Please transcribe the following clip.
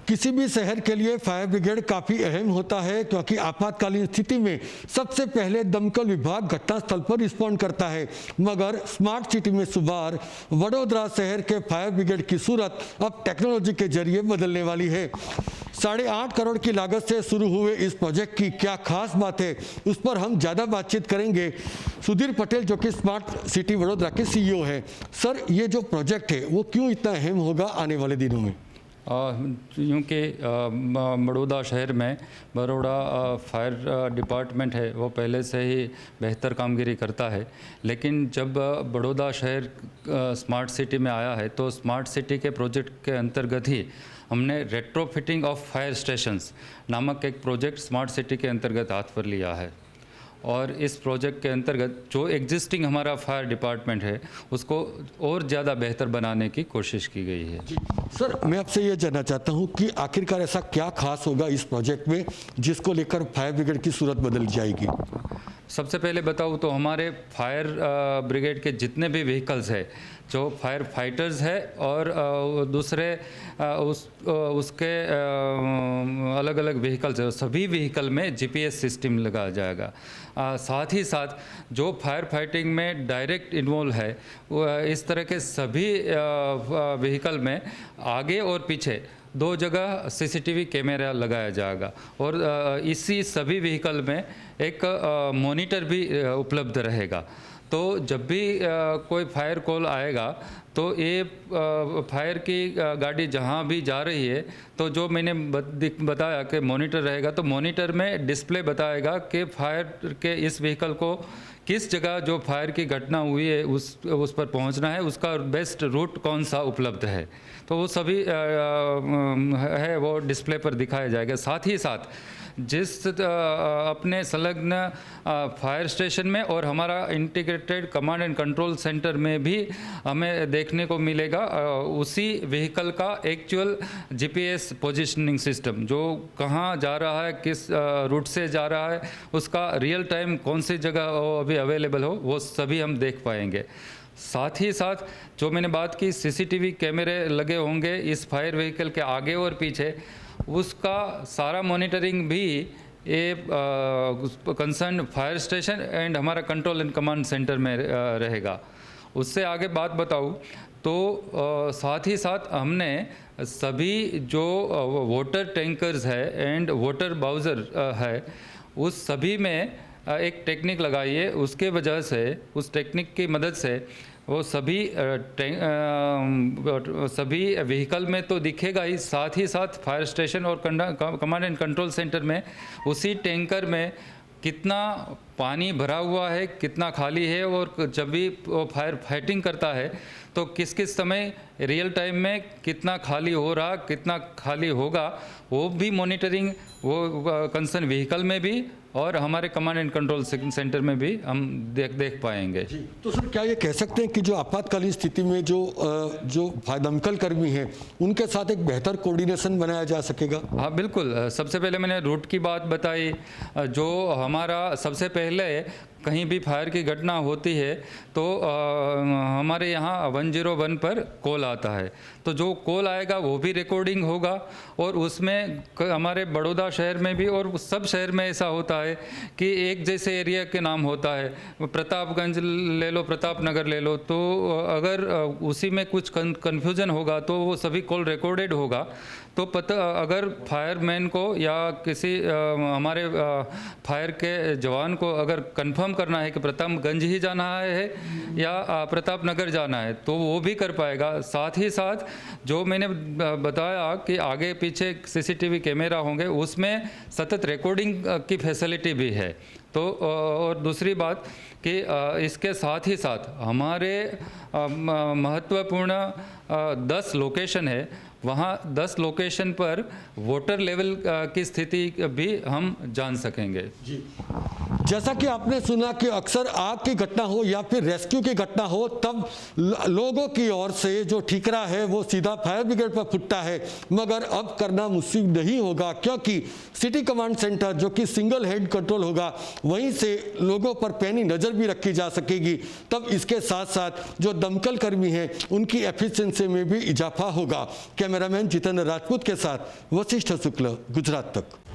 किसी भी शहर के लिए फायर ब्रिगेड काफ़ी अहम होता है, क्योंकि आपातकालीन स्थिति में सबसे पहले दमकल विभाग घटनास्थल पर रिस्पॉन्ड करता है। मगर स्मार्ट सिटी में शुमार वडोदरा शहर के फायर ब्रिगेड की सूरत अब टेक्नोलॉजी के जरिए बदलने वाली है। 8.5 करोड़ की लागत से शुरू हुए इस प्रोजेक्ट की क्या खास बात है, उस पर हम ज़्यादा बातचीत करेंगे। सुधीर पटेल, जो कि स्मार्ट सिटी वडोदरा के सीईओ हैं। सर, ये जो प्रोजेक्ट है वो क्यों इतना अहम होगा आने वाले दिनों में? क्योंकि बड़ौदा शहर में बड़ौदा फायर डिपार्टमेंट है वो पहले से ही बेहतर कामगिरी करता है, लेकिन जब बड़ौदा शहर स्मार्ट सिटी में आया है तो स्मार्ट सिटी के प्रोजेक्ट के अंतर्गत ही हमने रेट्रोफिटिंग ऑफ फायर स्टेशंस नामक एक प्रोजेक्ट स्मार्ट सिटी के अंतर्गत हाथ पर लिया है। और इस प्रोजेक्ट के अंतर्गत जो एग्जिस्टिंग हमारा फायर डिपार्टमेंट है उसको और ज़्यादा बेहतर बनाने की कोशिश की गई है। सर, मैं आपसे ये जानना चाहता हूँ कि आखिरकार ऐसा क्या खास होगा इस प्रोजेक्ट में जिसको लेकर फायर ब्रिगेड की सूरत बदल जाएगी? सबसे पहले बताऊँ तो हमारे फायर ब्रिगेड के जितने भी व्हीकल्स है, जो फायर फाइटर्स है और दूसरे उसके अलग अलग व्हीकल्स है, सभी व्हीकल में जीपीएस सिस्टम लगाया जाएगा। साथ ही साथ जो फायर फाइटिंग में डायरेक्ट इन्वॉल्व है इस तरह के सभी व्हीकल में आगे और पीछे 2 जगह सीसीटीवी कैमरा लगाया जाएगा और इसी सभी व्हीकल में एक मॉनिटर भी उपलब्ध रहेगा। तो जब भी कोई फायर कॉल आएगा तो ये फायर की गाड़ी जहाँ भी जा रही है तो जो मैंने बताया कि मॉनिटर रहेगा, तो मॉनिटर में डिस्प्ले बताएगा कि फायर के इस व्हीकल को किस जगह जो फायर की घटना हुई है उस पर पहुंचना है, उसका बेस्ट रूट कौन सा उपलब्ध है, तो वो सभी है वो डिस्प्ले पर दिखाया जाएगा। साथ ही साथ जिस अपने संलग्न फायर स्टेशन में और हमारा integrated command and control centre में भी हमें देखने को मिलेगा उसी व्हीकल का एक्चुअल जीपीएस पोजीशनिंग सिस्टम, जो कहाँ जा रहा है, किस रूट से जा रहा है, उसका रियल टाइम कौन सी जगह अभी अवेलेबल हो, वो सभी हम देख पाएंगे। साथ ही साथ जो मैंने बात की सीसीटीवी कैमरे लगे होंगे इस फायर व्हीकल के आगे और पीछे, उसका सारा मॉनिटरिंग भी ये कंसर्न फायर स्टेशन एंड हमारा कंट्रोल एंड कमांड सेंटर में रहेगा। उससे आगे बात बताऊँ तो साथ ही साथ हमने सभी जो वाटर टैंकर्स है एंड वाटर बाउज़र है उस सभी में एक टेक्निक लगाई है। उसके वजह से उस टेक्निक की मदद से वो सभी व्हीकल में तो दिखेगा ही, साथ ही साथ फायर स्टेशन और कमांड एंड कंट्रोल सेंटर में उसी टैंकर में कितना पानी भरा हुआ है, कितना खाली है, और जब भी वो फायर फाइटिंग करता है तो किस किस समय रियल टाइम में कितना खाली हो रहा, कितना खाली होगा, वो भी मॉनिटरिंग वो कंसर्न व्हीकल में भी और हमारे कमांड एंड कंट्रोल सेंटर में भी हम देख पाएंगे। तो सर, क्या ये कह सकते हैं कि जो आपातकालीन स्थिति में जो दमकल कर्मी हैं उनके साथ एक बेहतर कोऑर्डिनेशन बनाया जा सकेगा? हाँ बिल्कुल। सबसे पहले मैंने रूट की बात बताई। जो हमारा सबसे पहले कहीं भी फायर की घटना होती है तो हमारे यहाँ 101 पर कॉल आता है, तो जो कॉल आएगा वो भी रिकॉर्डिंग होगा और उसमें हमारे बड़ौदा शहर में भी और सब शहर में ऐसा होता है कि एक जैसे एरिया के नाम होता है, प्रतापगंज ले लो, प्रताप नगर ले लो, तो अगर उसी में कुछ कन्फ्यूज़न होगा तो वो सभी कॉल रिकॉर्डेड होगा, तो पता अगर फायरमैन को या किसी हमारे फायर के जवान को अगर कंफर्म करना है कि प्रतापगंज ही जाना है या प्रताप नगर जाना है तो वो भी कर पाएगा। साथ ही साथ जो मैंने बताया कि आगे पीछे सीसीटीवी कैमरा होंगे, उसमें सतत रिकॉर्डिंग की फैसिलिटी भी है। तो और दूसरी बात कि इसके साथ ही साथ हमारे महत्वपूर्ण 10 लोकेशन है, वहाँ 10 लोकेशन पर वाटर लेवल की स्थिति भी हम जान सकेंगे। जी, जैसा कि आपने सुना कि अक्सर आग की घटना हो या फिर रेस्क्यू की घटना हो तब लोगों की ओर से जो ठीकरा है वो सीधा फायर ब्रिगेड पर फुटता है, मगर अब करना मुश्किल नहीं होगा, क्योंकि सिटी कमांड सेंटर जो कि सिंगल हेड कंट्रोल होगा, वहीं से लोगों पर पैनी नज़र भी रखी जा सकेगी। तब इसके साथ साथ जो दमकल कर्मी हैं उनकी एफिशिएंसी में भी इजाफा होगा। कैमरामैन जितेंद्र राजपूत के साथ वशिष्ठ शुक्ल, गुजरात तक।